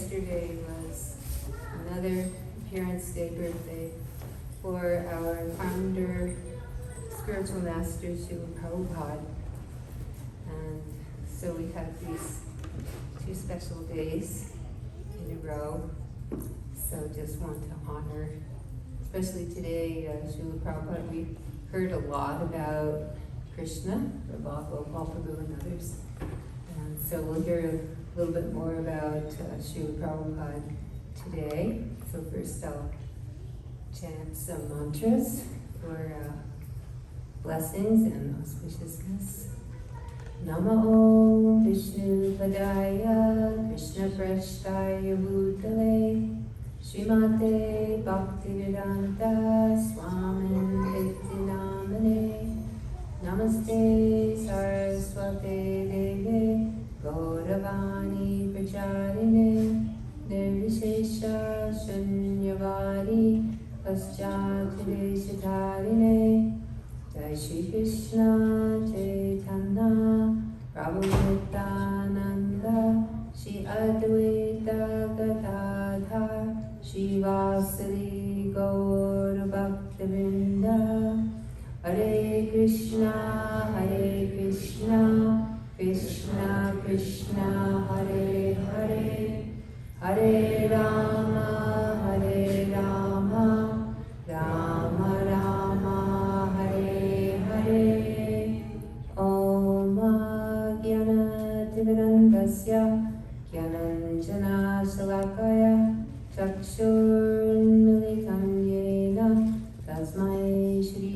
yesterday was another appearance day birthday for our founder, spiritual master, Srila Prabhupada. And so we have these 2 special days in a row. So just want to honor, especially today, Srila Prabhupada. We heard a lot about Krishna, Prabhupada, Prabhu, and others. And so we'll hear a little bit more about Srila Prabhupada today. So first I'll chant some mantras for blessings and auspiciousness. Namo Vishnu Padaya Krishna Prashtaya Bhutale Srimate Bhaktivedanta Swamin Vidyanamane Namaste Saraswate Deve Gauravani Pracharine Nirvishesha Shunyavadi Paschatire Siddharine Jai Shri Krishna Chaitanya Prabhu Nityananda Shri Advaita Gadadhar Shri Vasari Gaur Bhaktivinoda Hare Krishna Krishna Krishna Hare Hare Hare Rama Rama Rama Hare Hare Om Jnana-timirandasya Jnananjana Salakaya Chakshurmilitam Yena Tasmai Shri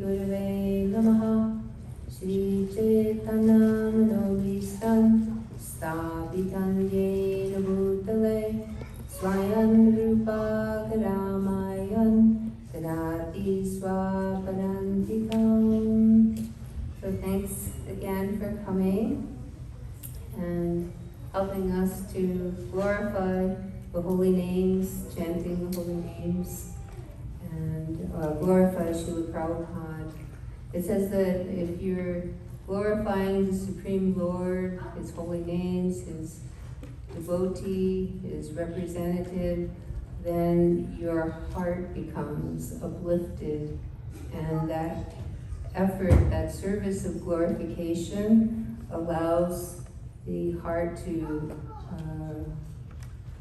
Gurave Namaha Shri Chaitanya Manobhistam Sthapitam Yena Bhutale Swayam Rupa Karamayan Tadati Swapadantikam. So thanks again for coming and helping us to glorify the holy names, chanting the holy names, and glorify Srila Prabhupada. It says that if you're glorifying the Supreme Lord, His holy names, His devotee, His representative, then your heart becomes uplifted, and that effort, that service of glorification allows the heart to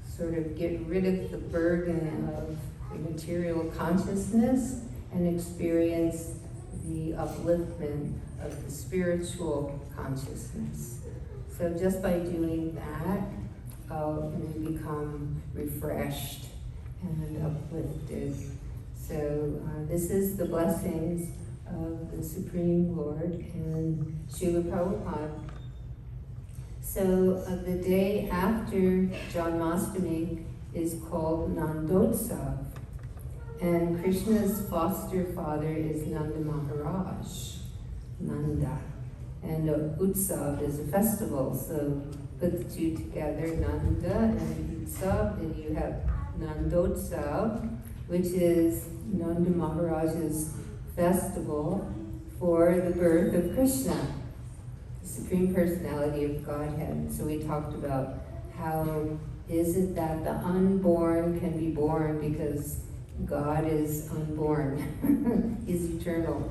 sort of get rid of the burden of the material consciousness and experience the upliftment of the spiritual consciousness. So just by doing that, we become refreshed and uplifted. So this is the blessings of the Supreme Lord and Srila Prabhupada. So the day after Janmashtami is called Nandotsav, and Krishna's foster father is Nanda Maharaj, Nanda. And Utsav is a festival, so put the 2 together, Nanda and Utsav, and you have Nandotsav, which is Nanda Maharaj's festival for the birth of Krishna, the Supreme Personality of Godhead. So we talked about how is it that the unborn can be born because God is unborn, He's eternal.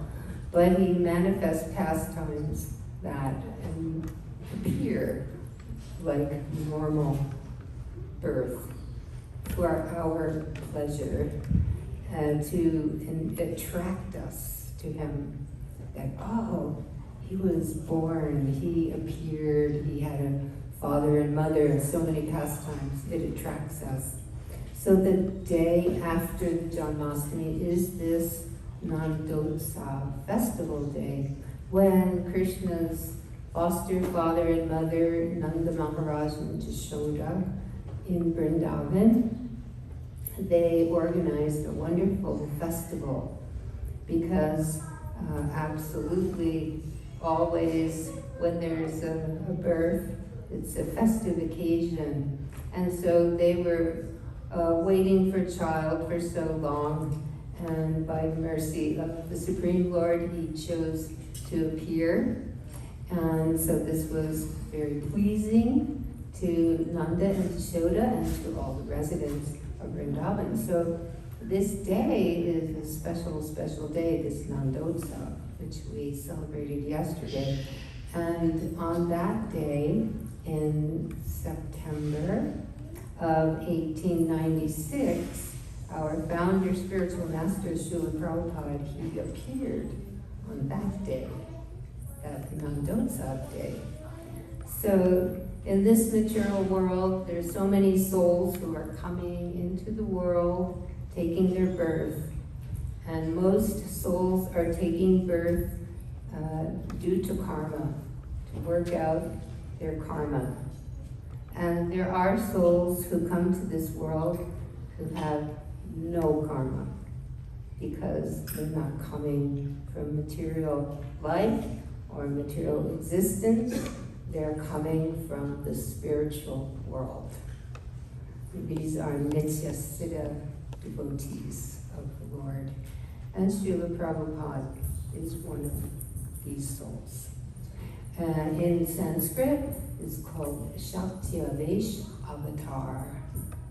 But He manifests pastimes that appear like normal birth for our pleasure, to attract us to Him. That, oh, He was born, He appeared, He had a father and mother, and so many pastimes. It attracts us. So the day after the Janmashtami is this Nandotsav festival day, when Krishna's foster father and mother, Nanda Maharaj and Yashoda, in Vrindavan, they organized a wonderful festival because absolutely always when there's a birth, it's a festive occasion. And so they were waiting for a child for so long, and by the mercy of the Supreme Lord, He chose to appear. And so this was very pleasing to Nanda and Yashoda and to all the residents of Vrindavan. So this day is a special, special day, this Nandotsav, which we celebrated yesterday. And on that day, in September of 1896, our founder, spiritual master, Srila Prabhupada, he appeared on that day, that Nandotsav day. So in this material world, there's so many souls who are coming into the world, taking their birth. And most souls are taking birth due to karma, to work out their karma. And there are souls who come to this world who have no karma, because they're not coming from material life or material existence. They're coming from the spiritual world. These are Nityasiddha devotees of the Lord. And Srila Prabhupada is one of these souls. In Sanskrit, it's called Shaktivesh Avatar.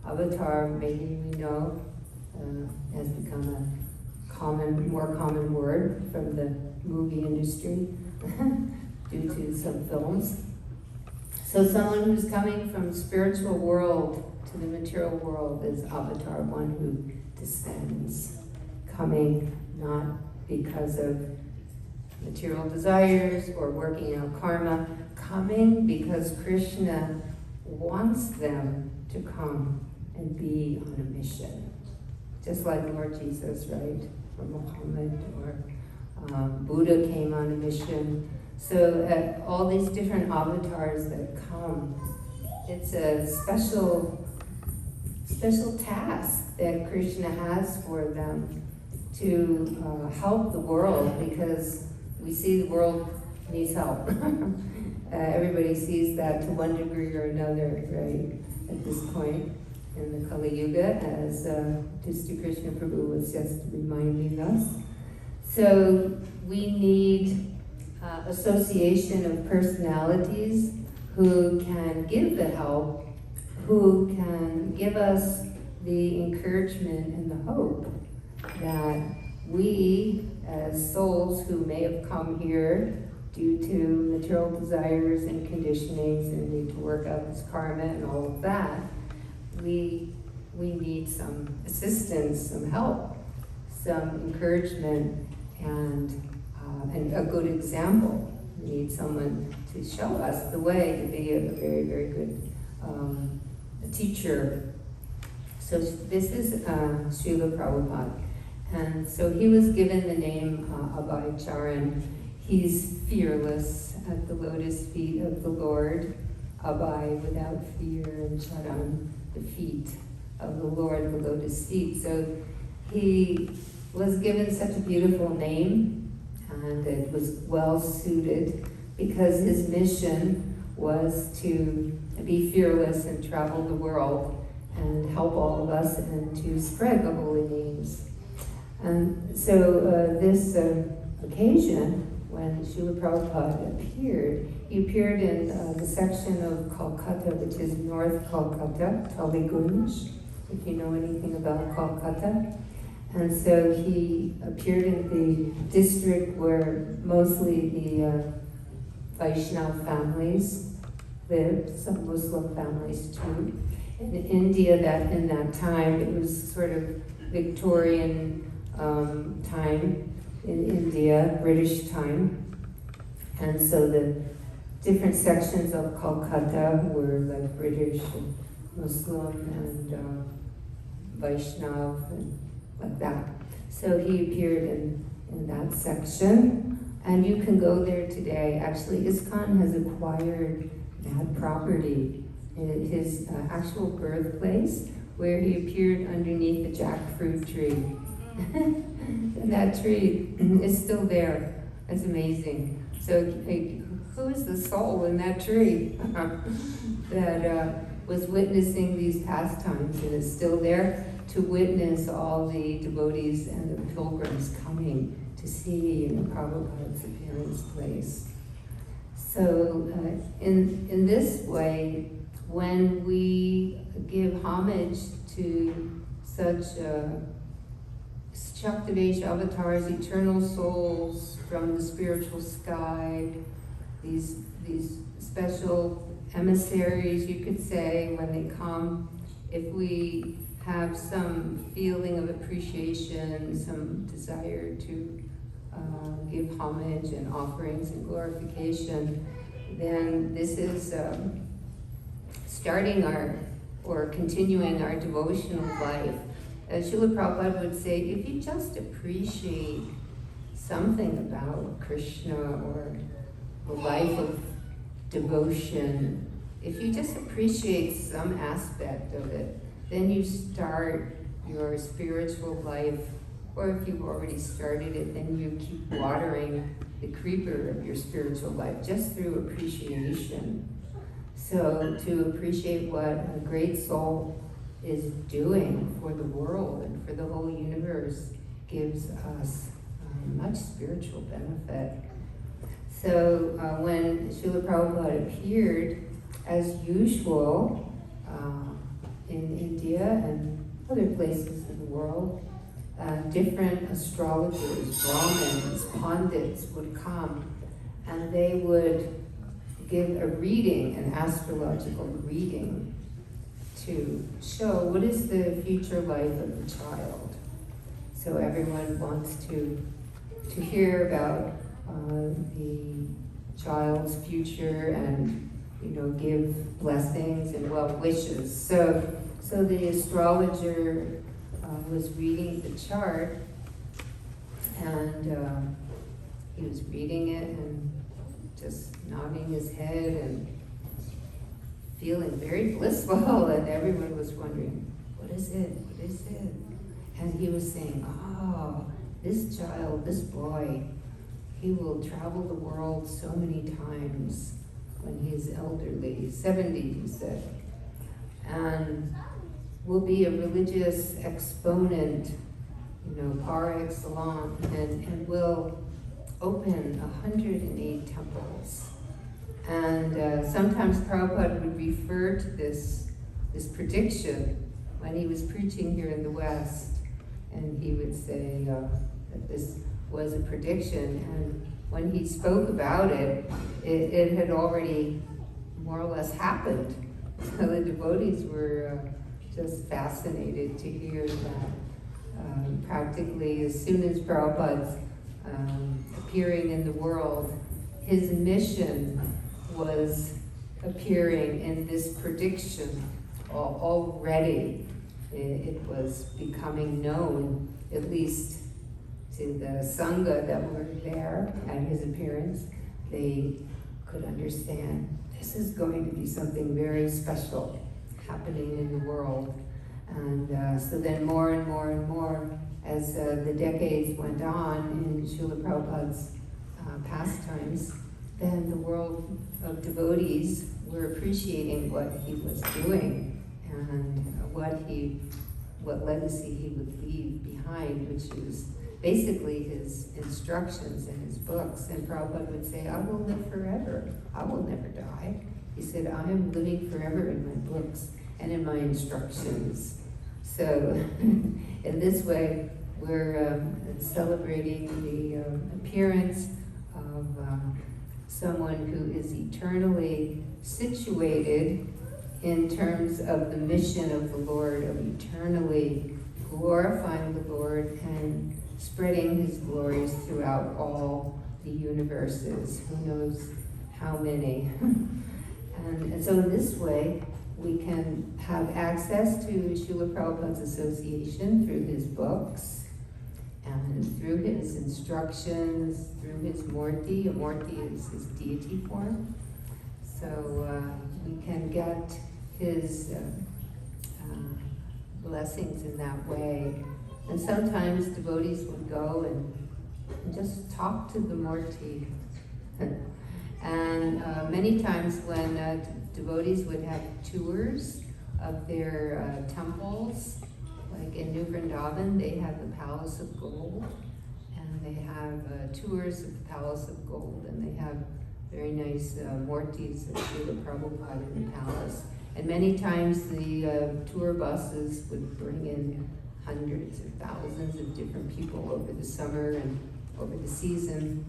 Avatar, maybe we know, has become a more common word from the movie industry due to some films. So someone who's coming from spiritual world to the material world is avatar, one who descends, coming not because of material desires or working out karma, coming because Krishna wants them to come and be on a mission. Just like Lord Jesus, right? Or Muhammad, or Buddha came on a mission. So all these different avatars that come, it's a special task that Krishna has for them to help the world, because we see the world needs help. Everybody sees that to one degree or another, right, at this point in the Kali Yuga, as Dusty Krishna Prabhu was just reminding us. So we need association of personalities who can give the help, who can give us the encouragement and the hope that we, as souls who may have come here due to material desires and conditionings and need to work out this karma and all of that, we need some assistance, some help, some encouragement, and a good example. We need someone to show us the way to be a very, very good teacher. So this is Srila Prabhupada. And so he was given the name Abhaycharan. He's fearless at the lotus feet of the Lord. Abhay, without fear, and Charan, the feet of the Lord, the lotus feet. So he was given such a beautiful name, and it was well suited because his mission was to be fearless and travel the world and help all of us and to spread the holy names. And so this occasion, when Srila Prabhupada appeared, he appeared in the section of Kolkata, which is North Kolkata, Toligunj, if you know anything about Kolkata. And so he appeared in the district where mostly the Vaishnava families live, some Muslim families too. In India, in that time, it was sort of Victorian time in India, British time. And so the different sections of Kolkata were like British and Muslim and Vaishnava and like that. So he appeared in that section, and you can go there today. Actually, ISKCON has acquired that property, his actual birthplace, where he appeared underneath the jackfruit tree. And that tree is still there. That's amazing. So who is the soul in that tree that was witnessing these pastimes and is still there to witness all the devotees and the pilgrims coming to see Prabhupada's appearance place? So in this way, when we give homage to such Shaktivesh avatars, eternal souls from the spiritual sky, these special emissaries, you could say, when they come, if we have some feeling of appreciation, some desire to give homage and offerings and glorification, then this is starting or continuing our devotional life. Srila Prabhupada would say, if you just appreciate something about Krishna or the life of devotion, if you just appreciate some aspect of it, then you start your spiritual life, or if you've already started it, then you keep watering the creeper of your spiritual life just through appreciation. So to appreciate what a great soul is doing for the world and for the whole universe gives us much spiritual benefit. So when Srila Prabhupada appeared, as usual, in India and other places in the world, different astrologers, Brahmins, Pandits would come, and they would give a reading, an astrological reading, to show what is the future life of the child. So everyone wants to hear about the child's future and give blessings and well wishes. So the astrologer was reading the chart, and he was reading it and just nodding his head and feeling very blissful, and everyone was wondering, what is it? What is it? And he was saying, oh, this child, this boy, he will travel the world so many times when he is elderly, 70, he said, and will be a religious exponent, par excellence, and will open 108 temples. And sometimes Prabhupada would refer to this prediction when he was preaching here in the West, and he would say that this was a prediction, and when he spoke about it, it had already more or less happened. So the devotees were just fascinated to hear that practically as soon as Prabhupada's appearing in the world, his mission was appearing in this prediction already. It was becoming known, at least to the Sangha that were there at his appearance. They could understand this is going to be something very special happening in the world. And so then more and more and more, as the decades went on in Srila Prabhupada's pastimes, then the world of devotees were appreciating what he was doing and what legacy he would leave behind, which is basically his instructions in his books. And Prabhupada would say, I will live forever. I will never die. He said, I am living forever in my books and in my instructions. So in this way, we're celebrating the appearance of someone who is eternally situated in terms of the mission of the Lord, of eternally glorifying the Lord and spreading his glories throughout all the universes. Who knows how many? And so in this way, we can have access to Srila Prabhupada's association through his books and through his instructions, through his Murti. A Murti is his deity form. So we can get his blessings in that way. And sometimes devotees would go and just talk to the Murti. And many times when devotees would have tours of their temples, like in New Vrindavan, they have the Palace of Gold, and they have tours of the Palace of Gold, and they have very nice Murtis of Srila Prabhupada in the palace. And many times the tour buses would bring in hundreds or thousands of different people over the summer and over the season.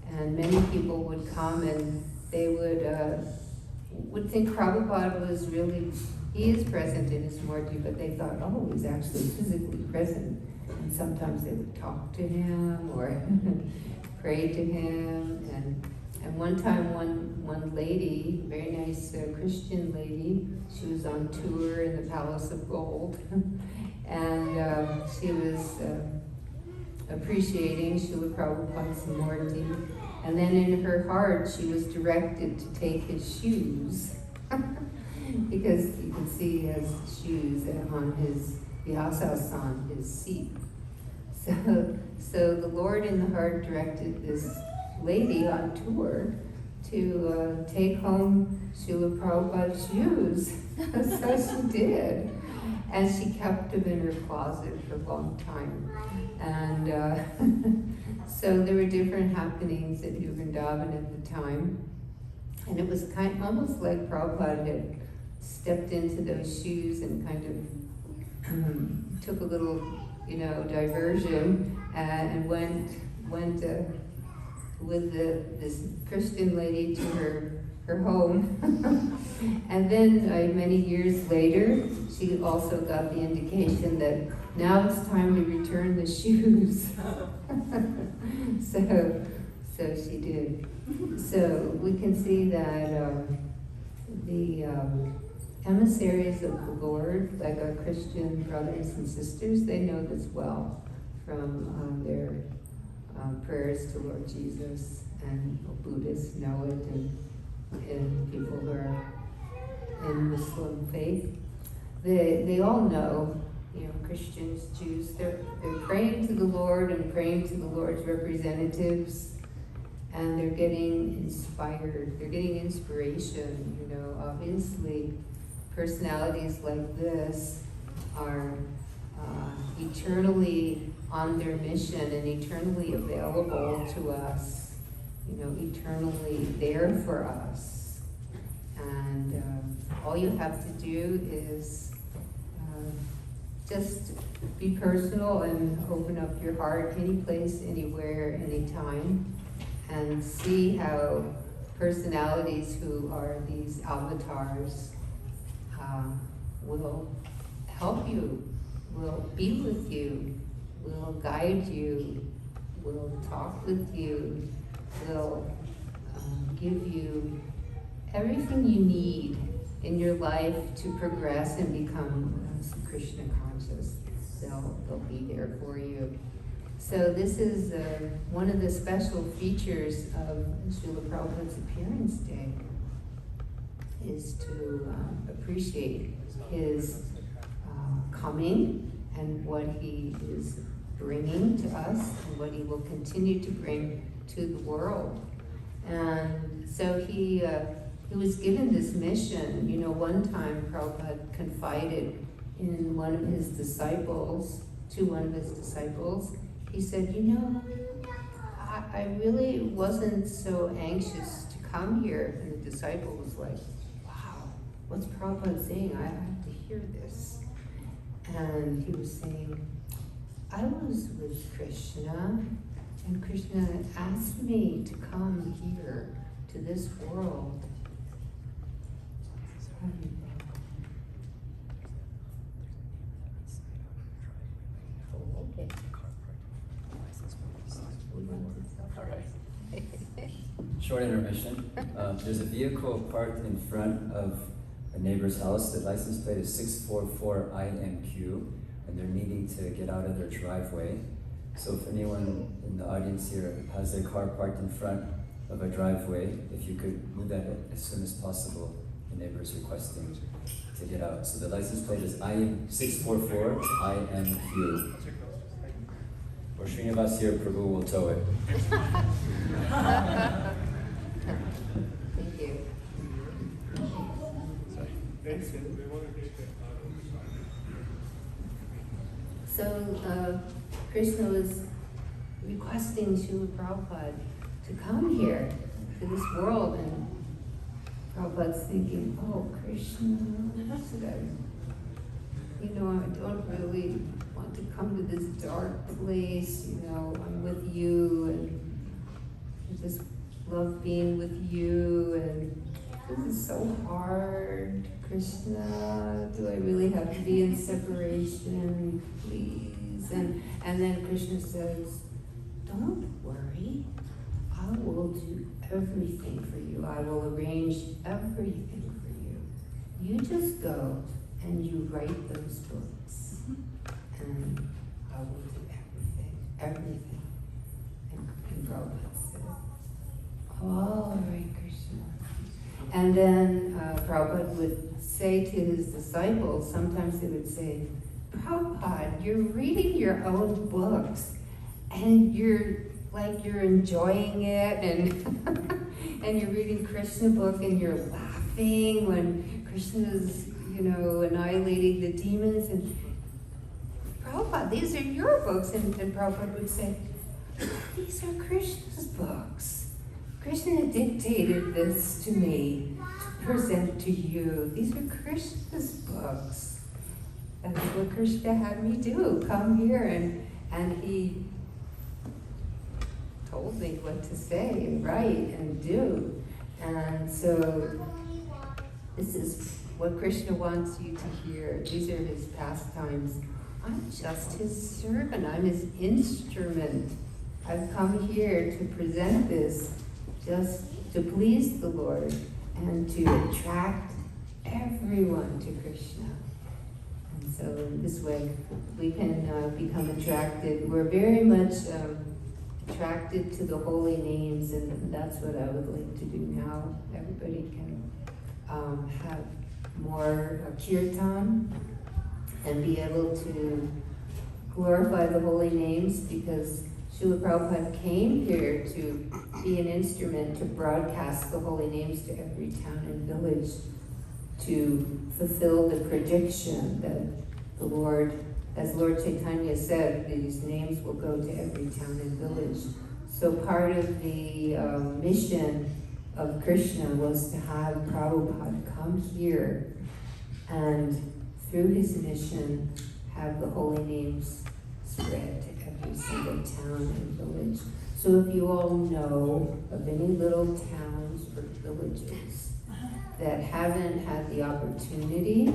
And many people would come and they would think Prabhupada was really, he is present in his murti, but they thought, oh, he's actually physically present. And sometimes they would talk to him or pray to him. And one time, one lady, very nice Christian lady, she was on tour in the Palace of Gold. And she was appreciating Srila Prabhupada's murti. And then in her heart, she was directed to take his shoes. Because you can see he has shoes on his Vyasa-san, his seat. So the Lord in the heart directed this lady on tour to take home Srila Prabhupada's shoes. So she did. And she kept them in her closet for a long time. And so there were different happenings at New Vrindavan at the time. And it was almost like Prabhupada had stepped into those shoes and kind of took a little, diversion and went with this Christian lady to her home. And then many years later, she also got the indication that now it's time to return the shoes. So she did. So we can see that the emissaries of the Lord, like our Christian brothers and sisters, they know this well from their prayers to Lord Jesus, and Buddhists know it, and people who are in Muslim faith. They all know, Christians, Jews, they're praying to the Lord and praying to the Lord's representatives, and they're getting inspired, they're getting inspiration. Obviously personalities like this are eternally on their mission and eternally available to us, eternally there for us. And all you have to do is just be personal and open up your heart any place, anywhere, anytime, and see how personalities who are these avatars will help you, will be with you, will guide you, will talk with you, will give you everything you need in your life to progress and become Krishna conscious. They'll be there for you. So this is one of the special features of Srila Prabhupada's appearance day, is to appreciate his coming and what he is bringing to us and what he will continue to bring to the world. And so he was given this mission. One time Prabhupada confided in one of his disciples, he said, I really wasn't so anxious to come here. And the disciple was like, wow, what's Prabhupada saying? I have to hear this. And he was saying, I was with Krishna, and Krishna asked me to come here to this world. Okay. Short intermission. There's a vehicle parked in front of a neighbor's house. The license plate is 644INQ, and they're needing to get out of their driveway. So if anyone in the audience here has their car parked in front of a driveway, if you could move that as soon as possible. The neighbor is requesting to get out. So the license plate is 644INQ. Or Srinivas here, Prabhu will tow it. Thank you. So Krishna was requesting Srila Prabhupada to come here to this world Prabhupada's thinking, oh, Krishna, should I, I don't really want to come to this dark place, I'm with you, and I just love being with you, and this is so hard, Krishna, do I really have to be in separation, please? And then Krishna says, don't worry, I will do everything for you. I will arrange everything for you. You just go and you write those books, and I will do everything. And Prabhupada said, all right, Krishna. And then Prabhupada would say to his disciples, sometimes they would say, Prabhupada, you're reading your own books, and you're enjoying it, and and you're reading Krishna book, and you're laughing when Krishna's, annihilating the demons. And Prabhupada, these are your books. And Prabhupada would say, these are Krishna's books. Krishna dictated this to me to present to you. These are Krishna's books. That's what Krishna had me do. Come here, and he told me what to say and write and do. And so this is what Krishna wants you to hear. These are his pastimes. I'm just his servant. I'm his instrument. I've come here to present this just to please the Lord and to attract everyone to Krishna. And so in this way, we can become attracted. We're very much attracted to the holy names, and that's what I would like to do now. Everybody can have more kirtan and be able to glorify the holy names, because Srila Prabhupada came here to be an instrument to broadcast the holy names to every town and village, to fulfill the prediction that the Lord, as Lord Chaitanya said, these names will go to every town and village. So part of the mission of Krishna was to have Prabhupada come here and through his mission have the holy names spread to every single town and village. So if you all know of any little towns or villages that haven't had the opportunity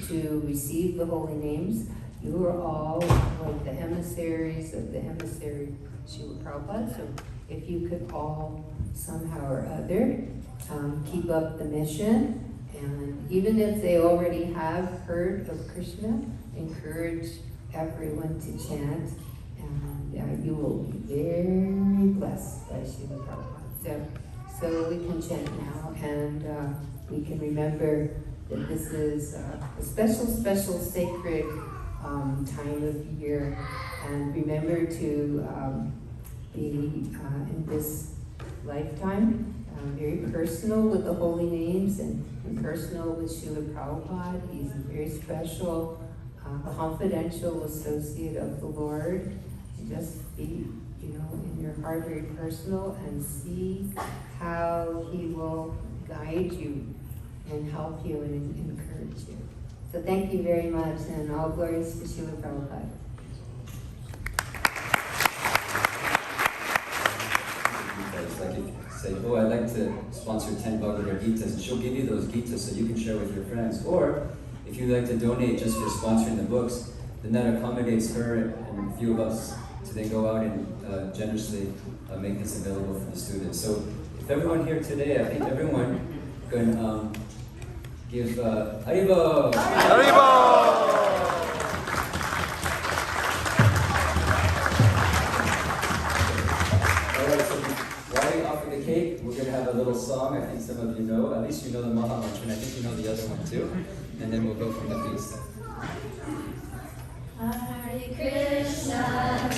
to receive the holy names, you are all like the emissaries of the emissary Srila Prabhupada. So if you could all somehow or other keep up the mission, and even if they already have heard of Krishna, encourage everyone to chant, and you will be very blessed by Srila Prabhupada. So we can chant now, and we can remember that this is a special sacred time of year, and remember to be in this lifetime very personal with the holy names and personal with Srila Prabhupada. He's a very special, confidential associate of the Lord. Just be, in your heart very personal, and see how he will guide you and help you and encourage you. So thank you very much, and all glories to Srila Prabhupada. Like if you say, oh, I'd like to sponsor 10 Bhagavad Gitas, and she'll give you those Gitas so you can share with your friends. Or if you'd like to donate just for sponsoring the books, then that accommodates her and a few of us to then go out and generously make this available for the students. So if everyone here today, I think everyone can give Haribo! Haribo! We're going to have a little song I think some of you know. At least you know the Maha Mantra, and I think you know the other one too. And then we'll go from the feast. Hare Krishna.